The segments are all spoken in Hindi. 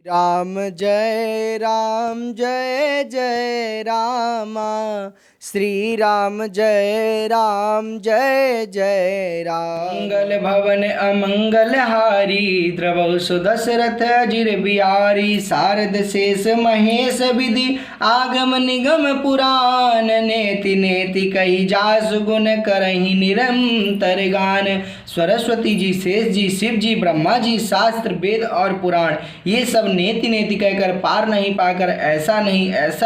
राम जय जय रामा, श्री राम जय राम। मंगल भवन अमंगल हारी, द्रवहु सुदशरथ अजिर बिहारी। शारद शेष महेश विधि, आगम निगम पुराण। नेति नेति कही जासु गुण, करहि निरंतर गान। सरस्वती जी, शेष जी, शिव जी, ब्रह्मा जी, शास्त्र वेद और पुराण, ये सब नेति नेति कहकर पार नहीं पाकर ऐसा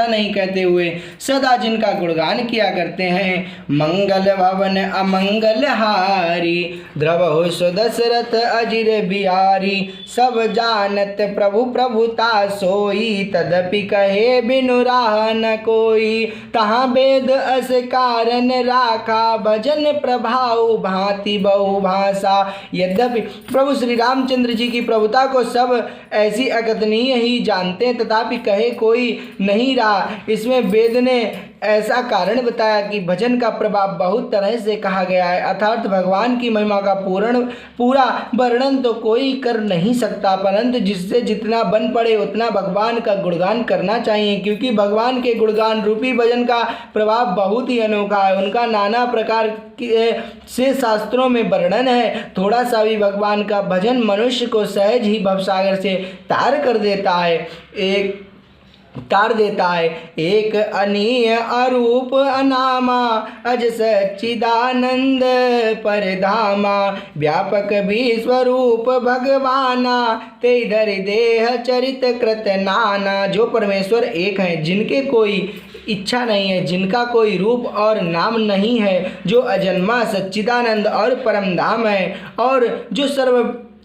नहीं कहते हुए सदा जिनका गुणगान किया करते हैं। मंगल भवन अमंगल हारी, द्रवहु सुदशरथ अजिर बिहारी। सब जानत प्रभु प्रभुता सोई, तदपि कहे बिनु राह न कोई। तहाँ वेद अस कारण राखा, भजन प्रभाव भांति बहु भाषा। यद्यपि प्रभु श्री रामचंद्र जी की प्रभुता को सब ऐसी अकथनीय ही जानते हैं, तथापि कहे कोई नहीं रहा। इसमें वेद ने ऐसा कारण बताया कि भजन का प्रभाव बहुत तरह से कहा गया है, अर्थात भगवान की महिमा का पूरा वर्णन तो कोई कर नहीं सकता, परंतु जिससे जितना बन पड़े उतना भगवान का गुणगान करना चाहिए, क्योंकि भगवान के गुणगान रूपी भजन का प्रभाव बहुत ही अनोखा है। उनका नाना प्रकार से शास्त्रों में वर्णन है। थोड़ा सा भी भगवान का भजन मनुष्य को सहज ही भवसागर से तार देता है। एक अनीय अरूप अनामा, अज सच्चिदानंद परधामा। व्यापक विश्वरूप भगवाना, ते धरि देह चरित कृत नाना। जो परमेश्वर एक हैं, जिनके कोई इच्छा नहीं है, जिनका कोई रूप और नाम नहीं है, जो अजन्मा सच्चिदानंद और परम धाम है, और जो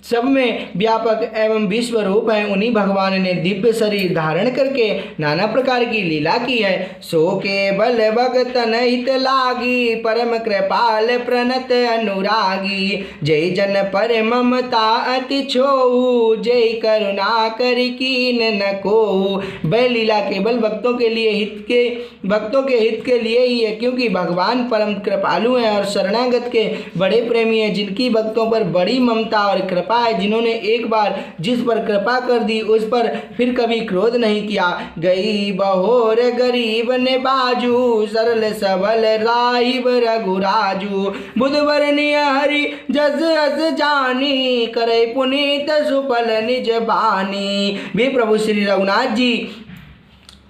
सब में व्यापक एवं विश्व रूप है, उन्हीं भगवान ने दिव्य शरीर धारण करके नाना प्रकार की लीला की है। सो केवल भगतन हित लागी, परम कृपाल प्रणत अनुरागी। जय जन पर ममता अति छोऊ, जय करुणा कर कीन न को। वह लीला केवल भक्तों के हित के लिए ही है, क्योंकि भगवान परम कृपालु हैं और शरणागत के बड़े प्रेमी हैं, जिनकी भक्तों पर बड़ी ममता और कृपा है, जिन्होंने एक बार जिस पर कृपा कर दी उस पर फिर कभी क्रोध नहीं किया। गई बहोर गरीब ने बाजू, सरल सबल राहिब रघुराजू। बुधवरनी हरि जस अस जानी, करे पुनीत सुफल निज बानी। भी प्रभु श्री रघुनाथ जी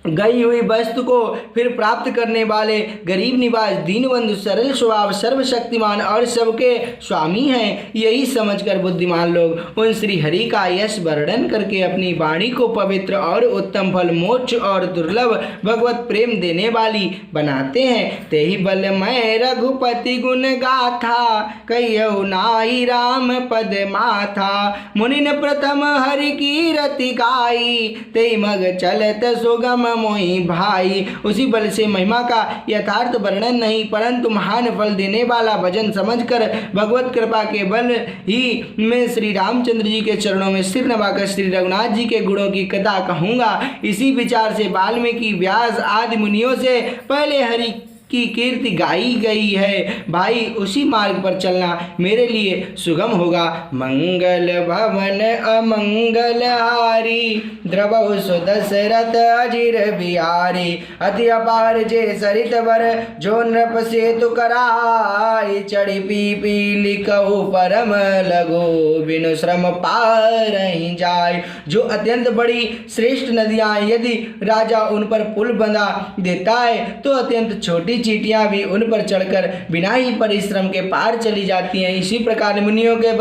गई हुई वस्तु को फिर प्राप्त करने वाले, गरीब निवास, दीनबंधु, सरल स्वभाव, सर्वशक्तिमान और सबके स्वामी हैं। यही समझकर बुद्धिमान लोग उन श्री हरि का यश वर्णन करके अपनी वाणी को पवित्र और उत्तम फल, मोक्ष और दुर्लभ भगवत प्रेम देने वाली बनाते हैं। ते ही बल मैं रघुपति गुण गाथा, कहियौ नाई राम पद माथा। मुनिन प्रथम हरि की रति गाई, ते मग चलत सुगम मोहि भाई। उसी बल से महिमा का यथार्थ वर्णन नहीं, परंतु महान फल देने वाला भजन समझकर भगवत कृपा के बल ही मैं श्री रामचंद्र जी के चरणों में सिर नवाकर श्री रघुनाथ जी के गुणों की कथा कहूँगा। इसी विचार से वाल्मीकि, व्यास आदि मुनियों से पहले हरि की कीर्ति गाई गई है। भाई, उसी मार्ग पर चलना मेरे लिए सुगम होगा। मंगल भवन अमंगल हारी, द्रवहु सुदशरथ अजिर बिहारी। अति अपार जे सरित वर, जो नृप सेतु कराई। चढ़ी पी लिखहु परम लगो, बिनु श्रम पार ही जाय। जो अत्यंत बड़ी श्रेष्ठ नदियाँ, यदि राजा उन पर पुल बना देता है तो अत्यंत छोटी चींटियां भी उन पर चढ़कर बिना ही परिश्रम के पार चली जाती हैं। इसी प्रकार मुनियों के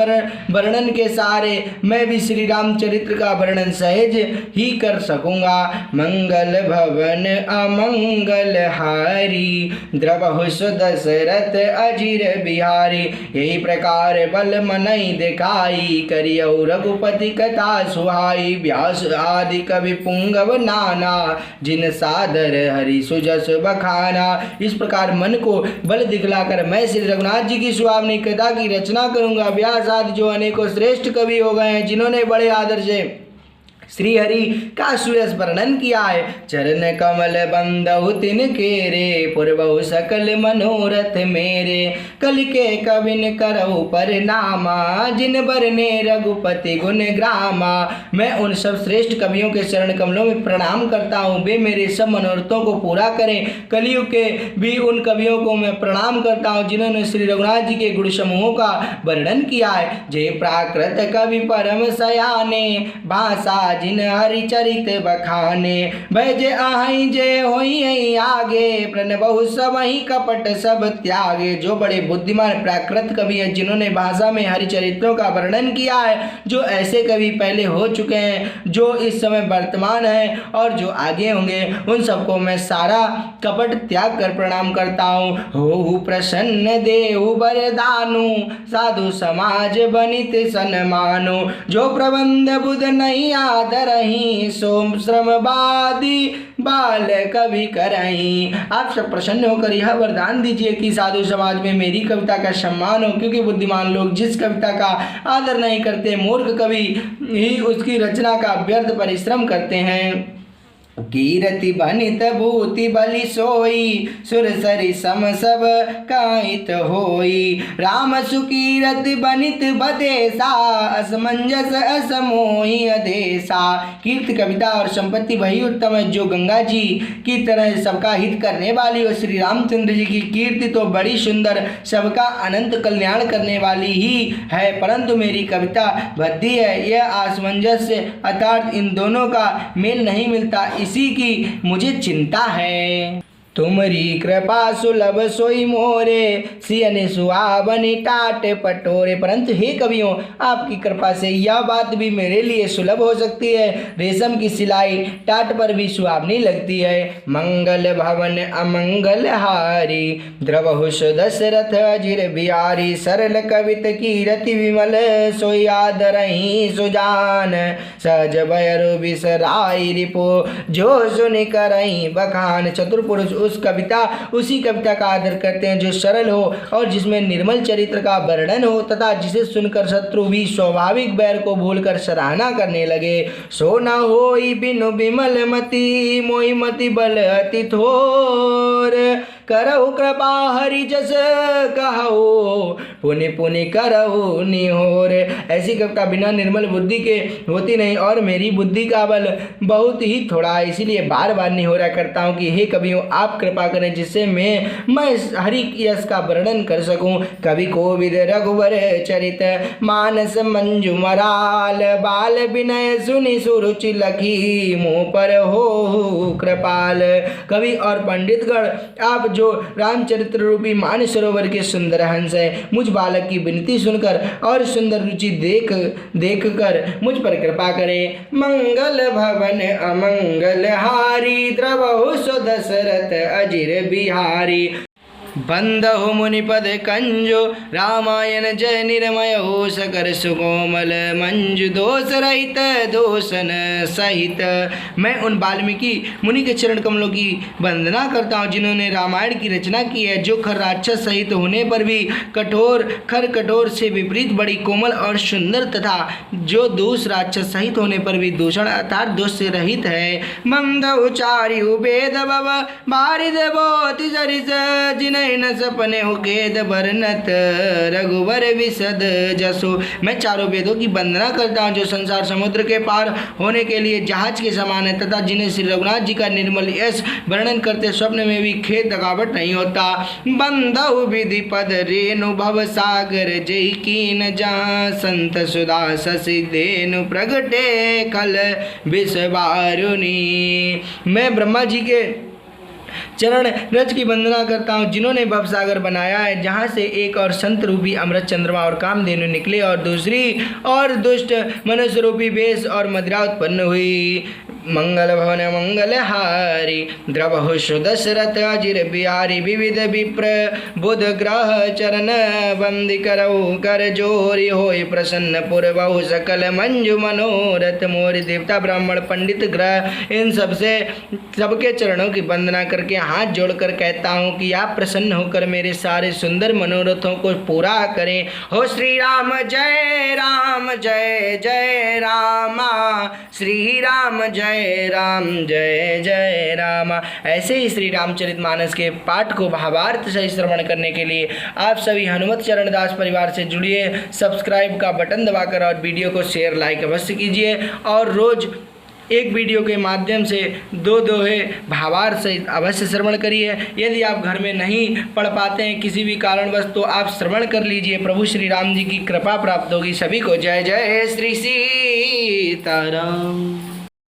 वर्णन के सहारे मैं भी श्री रामचरित्र का वर्णन सहज ही कर सकूंगा। मंगल भवन अमंगल हारी, द्रवहु सुदशरथ अजिर बिहारी। यही प्रकार बल मनई दिखाई, करियौ रघुपति कथा सुहाई। व्यास आदि कवि पुंगव नाना, जिन सादर हरि सुजस बखाना। इस प्रकार मन को बल दिखलाकर मैं श्री रघुनाथ जी की सुहावनी कथा की रचना करूंगा। व्यास आदि जो अनेकों श्रेष्ठ कवि हो गए हैं, जिन्होंने बड़े आदर से श्री हरि का सुयस वर्णन किया है। चरण कमल बंदहु तिनके रे, पुरबहु सकल मनोरथ मेरे। कलि के कविन करहु परनामा, जिन बरने रघुपति गुण ग्रामा। मैं उन सब श्रेष्ठ कवियों के चरण कमलों में प्रणाम करता हूँ, वे मेरे सब मनोरथों को पूरा करें। कलियुग के भी उन कवियों को मैं प्रणाम करता हूँ जिन्होंने श्री रघुनाथ जी के गुण समूहों का वर्णन किया है। जय प्राकृत कवि परम सयाने, भाषा जिन हरिचरित बखाने। भय जे आहई जे होई आगे, प्रणबहु सबहि कपट सब त्यागे। जो बड़े बुद्धिमान प्राकृत कवि हैं जिन्होंने भाषा में हरिचरित्रों का वर्णन किया है, जो ऐसे कवि पहले हो चुके हैं, जो इस समय वर्तमान है और जो आगे होंगे, उन सबको मैं सारा कपट त्याग कर प्रणाम करता हूँ। हो प्रसन्न देहु वरदानु, साधु समाज बनित सन्मानु। जो प्रबंध बुध नहीं आदरही, सोम श्रम बादी बाल कवि करही। आप सब प्रसन्न होकर यह वरदान दीजिए कि साधु समाज में मेरी कविता का सम्मान हो, क्योंकि बुद्धिमान लोग जिस कविता का आदर नहीं करते, मूर्ख कवि ही उसकी रचना का व्यर्थ परिश्रम करते हैं। कीरति बनित भूति बलि सोई, सुर सरि सम सब काहित होई। राम सुकीरति बनित बदेसा, असमंजस असमोहि अदेसा। कीर्ति कविता और संपत्ति वही उत्तम है जो गंगा जी की तरह सबका हित करने वाली हो। श्री रामचंद्र जी की कीर्ति तो बड़ी सुंदर, सबका अनंत कल्याण करने वाली ही है, परंतु मेरी कविता भद्दी है। यह असमंजस अर्थात इन दोनों का मेल नहीं मिलता, इसी की मुझे चिंता है। तुमरी कृपा सुलभ सोई मोरे, सियन सुहावनी टाट पटोरे। परंतु हे कवियों, आपकी कृपा से यह बात भी मेरे लिए सुलभ हो सकती है। रेशम की सिलाई टाट पर भी सुहावनी लगती है। मंगल भवन अमंगल हारी, द्रवहु दशरथ अजिर बिहारी। सरल कवित कीरति विमल, सोई आदरहि सुजान। सहज भयरु बिसराई रिपो, जो सुनि करहि बखान। चतुर पुरुष उसी कविता का आदर करते हैं जो सरल हो और जिसमें निर्मल चरित्र का वर्णन हो, तथा जिसे सुनकर शत्रु भी स्वाभाविक बैर को भूलकर सराहना करने लगे। सो न होई बिनु बिमल मति, मोहि मति बल अति थोर। करहु कृपा हरि जस कहु, पुनि पुनि करहु निहोर। ऐसी कविता बिना निर्मल बुद्धि के होती नहीं, और मेरी बुद्धि का बल बहुत ही थोड़ा है, इसीलिए बार बार निहोरा करता हूँ कि हे कवियों, आप कृपा करें जिससे मैं हरि यश का वर्णन कर सकूं। कवि कोविद रघुवर चरित, मानस मंजु मराल। बाल विनय सुनि सुरुचि लखी, मुँह पर हो कृपाल। कवि और पंडितगण, आप जो रामचरित्र रूपी मानस सरोवर के सुंदर हंस है, मुझ बालक की विनती सुनकर और सुंदर रुचि देख कर मुझ पर कृपा करें। मंगल भवन अमंगल हारी, द्रवहु दशरथ अजिर बिहारी। बंदहु मुनिपद कंजो, रामायण जय निर्मय हो। सकर सुकोमल मंजु, दोष रहित दोषन सहित। मैं उन वाल्मीकि मुनि के चरण कमलों की वंदना करता हूँ जिन्होंने रामायण की रचना की है, जो खर राक्षस सहित होने पर भी कठोर से विपरीत बड़ी कोमल और सुंदर, तथा जो दोष राक्षस सहित होने पर भी दूषण अर्थात दोष से रहित है। बंदहु चारिहु वेद भव, बारिद बोति सरिस। जिन्हें न सपने हो गेद बरनत, रघुवर विशद जसो। मैं चारों वेदों की वंदना करता हूँ जो संसार समुद्र के पार होने के लिए जहाज के समान है, तथा जिन्हें श्री रघुनाथ जी का निर्मल यश वर्णन करते स्वप्न में भी खेद थकावट नहीं होता। बंदहु विधि पद रेणु भव सागर, जय कीन जहाँ संत सुधा शशि धेनु। प्रगटे कल विषवारुणी। मैं ब्रह्मा जी के चरण रज की वंदना करता हूँ जिन्होंने भवसागर बनाया है, जहाँ से एक और संत रूपी अमृत चंद्रमा और कामधेनु निकले और दूसरी और दुष्ट मनुष्य रूपी वेश और मदिरा उत्पन्न हुई। मंगल भवन मंगल हारी, द्रवहु दशरथ अजिर बिहारी। विविध विप्र बुध ग्रह चरण, बंदी करऊ कर जोरी। होय प्रसन्न पुरबहु सकल मंजु मनोरथ मोरी। देवता ब्राह्मण पंडित ग्रह इन सबके चरणों की वंदना करके हाथ जोड़कर कहता हूँ कि आप प्रसन्न होकर मेरे सारे सुंदर मनोरथों को पूरा करें। हो श्री राम जय जय रामा, श्री राम जय जय रामा। ऐसे ही श्री रामचरितमानस के पाठ को भावार्थ सहित श्रवण करने के लिए आप सभी हनुमत चरण दास परिवार से जुड़िए। सब्सक्राइब का बटन दबाकर और वीडियो को शेयर लाइक अवश्य कीजिए और रोज एक वीडियो के माध्यम से दो दोहे भावार्थ सहित अवश्य श्रवण करिए। यदि आप घर में नहीं पढ़ पाते हैं किसी भी कारणवश तो आप श्रवण कर लीजिए, प्रभु श्री राम जी की कृपा प्राप्त होगी। सभी को जय जय श्री सीताराम।